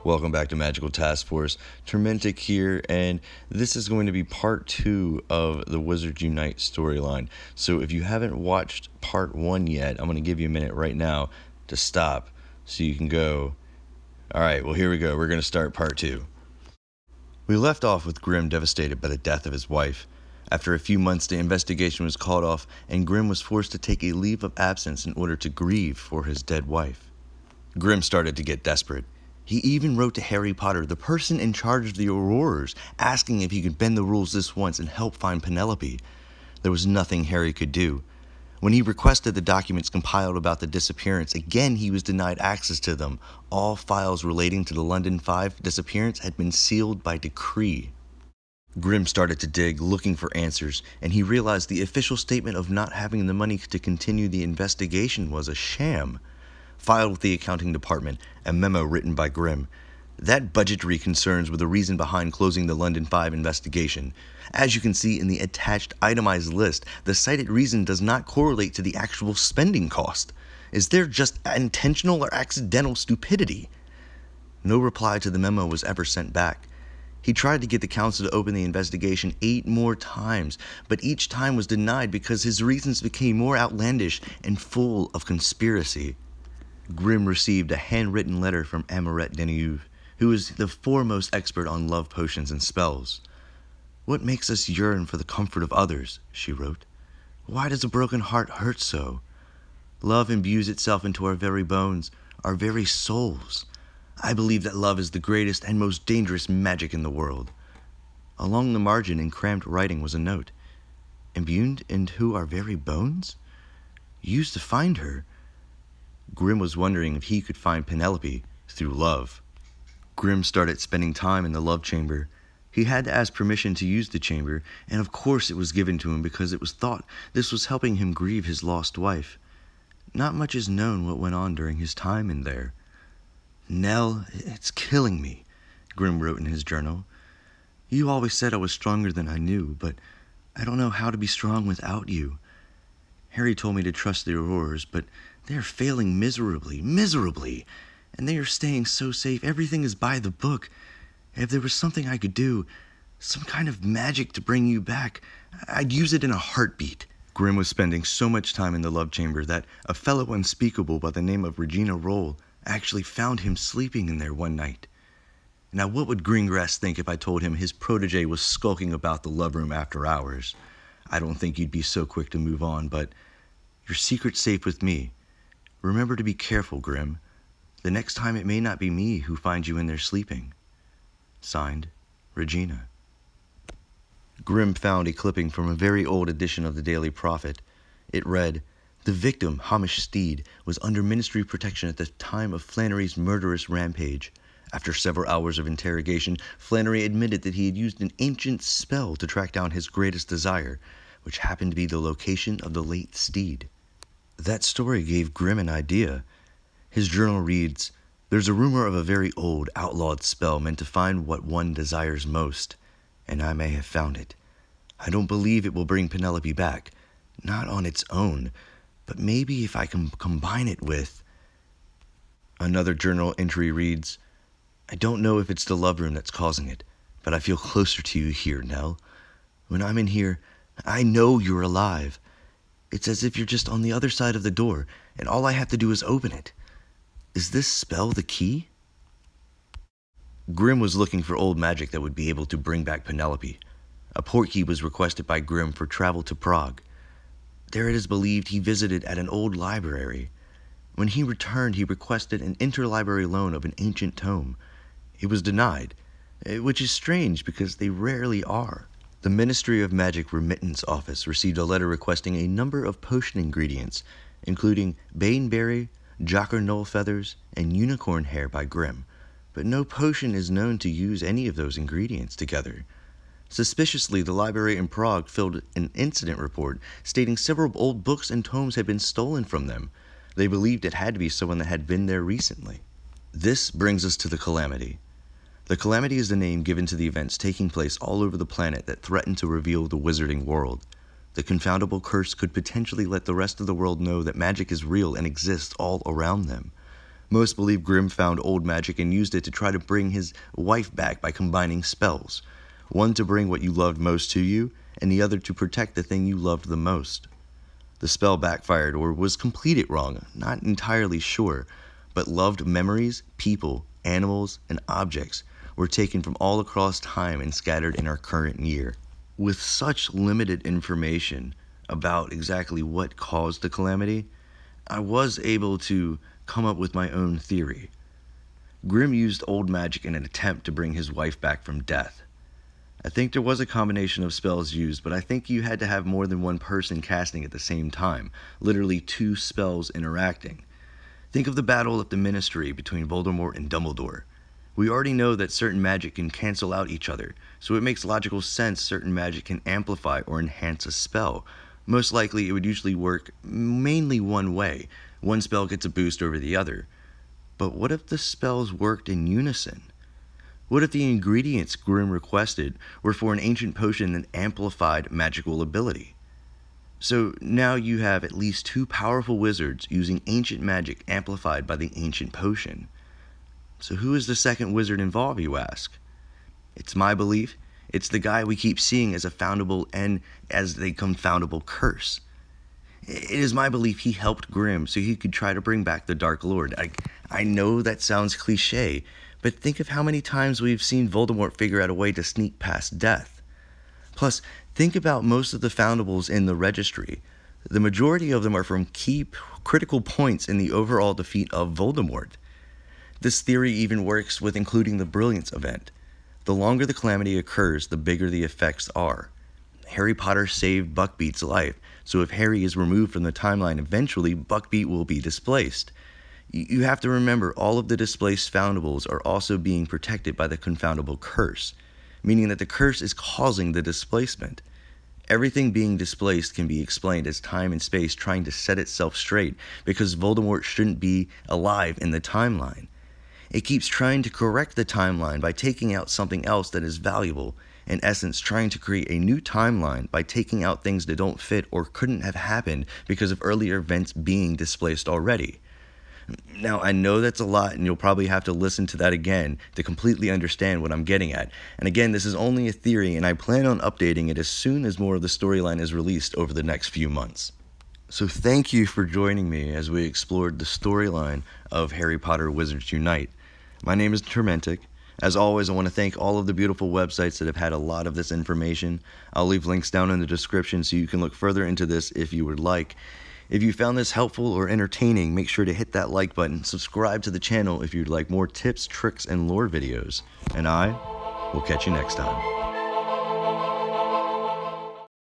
Welcome back to Magical Task Force. Tormentic here, and this is going to be part 2 of the Wizards Unite storyline. So if you haven't watched part 1 yet, I'm going to give you a minute right now to stop so you can go. Alright, well here we go. We're going to start part 2. We left off with Grimm devastated by the death of his wife. After a few months, the investigation was called off, and Grimm was forced to take a leave of absence in order to grieve for his dead wife. Grimm started to get desperate. He even wrote to Harry Potter, the person in charge of the Aurorers, asking if he could bend the rules this once and help find Penelope. There was nothing Harry could do. When he requested the documents compiled about the disappearance, again he was denied access to them. All files relating to the London 5 disappearance had been sealed by decree. Grimm started to dig, looking for answers, and he realized the official statement of not having the money to continue the investigation was a sham. Filed with the accounting department, a memo written by Grimm. That budgetary concerns were the reason behind closing the London 5 investigation. As you can see in the attached itemized list, the cited reason does not correlate to the actual spending cost. Is there just intentional or accidental stupidity? No reply to the memo was ever sent back. He tried to get the council to open the investigation 8 more times, but each time was denied because his reasons became more outlandish and full of conspiracy. Grimm received a handwritten letter from Amoret Deneuve, who is the foremost expert on love potions and spells. "What makes us yearn for the comfort of others?" she wrote. "Why does a broken heart hurt so? Love imbues itself into our very bones, our very souls. I believe that love is the greatest and most dangerous magic in the world." Along the margin in cramped writing was a note. "Imbued into our very bones? Used to find her." Grimm was wondering if he could find Penelope through love. Grimm started spending time in the love chamber. He had to ask permission to use the chamber, and of course it was given to him because it was thought this was helping him grieve his lost wife. Not much is known what went on during his time in there. "Nell, it's killing me," Grimm wrote in his journal. "You always said I was stronger than I knew, but I don't know how to be strong without you. Harry told me to trust the Aurorers, but they are failing miserably, and they are staying so safe. Everything is by the book. If there was something I could do, some kind of magic to bring you back, I'd use it in a heartbeat." Grimm was spending so much time in the love chamber that a fellow unspeakable by the name of Regina Roll actually found him sleeping in there one night. Now what would Greengrass think if I told him his protege was skulking about the love room after hours? I don't think you'd be so quick to move on, but your secret's safe with me. Remember to be careful, Grimm. The next time it may not be me who finds you in there sleeping. Signed, Regina. Grimm found a clipping from a very old edition of the Daily Prophet. It read, "The victim, Hamish Steed, was under ministry protection at the time of Flannery's murderous rampage. After several hours of interrogation, Flannery admitted that he had used an ancient spell to track down his greatest desire, which happened to be the location of the late Steed." That story gave Grimm an idea. His journal reads, "There's a rumor of a very old, outlawed spell meant to find what one desires most, and I may have found it. I don't believe it will bring Penelope back, not on its own, but maybe if I can combine it with..." Another journal entry reads, "I don't know if it's the love room that's causing it, but I feel closer to you here, Nell. When I'm in here, I know you're alive. It's as if you're just on the other side of the door, and all I have to do is open it. Is this spell the key?" Grimm was looking for old magic that would be able to bring back Penelope. A portkey was requested by Grimm for travel to Prague. There it is believed he visited at an old library. When he returned, he requested an interlibrary loan of an ancient tome. It was denied, which is strange because they rarely are. The Ministry of Magic Remittance Office received a letter requesting a number of potion ingredients, including baneberry, jocker knoll feathers, and unicorn hair by Grimm, but no potion is known to use any of those ingredients together. Suspiciously, the library in Prague filled an incident report stating several old books and tomes had been stolen from them. They believed it had to be someone that had been there recently. This brings us to the Calamity. The Calamity is the name given to the events taking place all over the planet that threaten to reveal the wizarding world. The confoundable curse could potentially let the rest of the world know that magic is real and exists all around them. Most believe Grimm found old magic and used it to try to bring his wife back by combining spells. One to bring what you loved most to you, and the other to protect the thing you loved the most. The spell backfired or was completed wrong, not entirely sure, but loved memories, people, animals, and objects were taken from all across time and scattered in our current year. With such limited information about exactly what caused the calamity, I was able to come up with my own theory. Grimm used old magic in an attempt to bring his wife back from death. I think there was a combination of spells used, but I think you had to have more than one person casting at the same time, literally two spells interacting. Think of the battle at the Ministry between Voldemort and Dumbledore. We already know that certain magic can cancel out each other, so it makes logical sense certain magic can amplify or enhance a spell. Most likely it would usually work mainly one way. One spell gets a boost over the other. But what if the spells worked in unison? What if the ingredients Grimm requested were for an ancient potion that amplified magical ability? So now you have at least two powerful wizards using ancient magic amplified by the ancient potion. So who is the second wizard involved, you ask? It's my belief it's the guy we keep seeing as a foundable and as a confoundable curse. It is my belief he helped Grimm so he could try to bring back the Dark Lord. I know that sounds cliche, but think of how many times we've seen Voldemort figure out a way to sneak past death. Plus, think about most of the foundables in the registry. The majority of them are from key critical points in the overall defeat of Voldemort. This theory even works with including the Brilliance event. The longer the calamity occurs, the bigger the effects are. Harry Potter saved Buckbeak's life, so if Harry is removed from the timeline eventually, Buckbeak will be displaced. You have to remember all of the displaced foundables are also being protected by the confoundable curse, meaning that the curse is causing the displacement. Everything being displaced can be explained as time and space trying to set itself straight because Voldemort shouldn't be alive in the timeline. It keeps trying to correct the timeline by taking out something else that is valuable, in essence trying to create a new timeline by taking out things that don't fit or couldn't have happened because of earlier events being displaced already. Now, I know that's a lot, and you'll probably have to listen to that again to completely understand what I'm getting at. And again, this is only a theory, and I plan on updating it as soon as more of the storyline is released over the next few months. So thank you for joining me as we explored the storyline of Harry Potter Wizards Unite. My name is Termentic. As always, I want to thank all of the beautiful websites that have had a lot of this information. I'll leave links down in the description so you can look further into this if you would like. If you found this helpful or entertaining, make sure to hit that like button, subscribe to the channel if you'd like more tips, tricks, and lore videos, and I will catch you next time.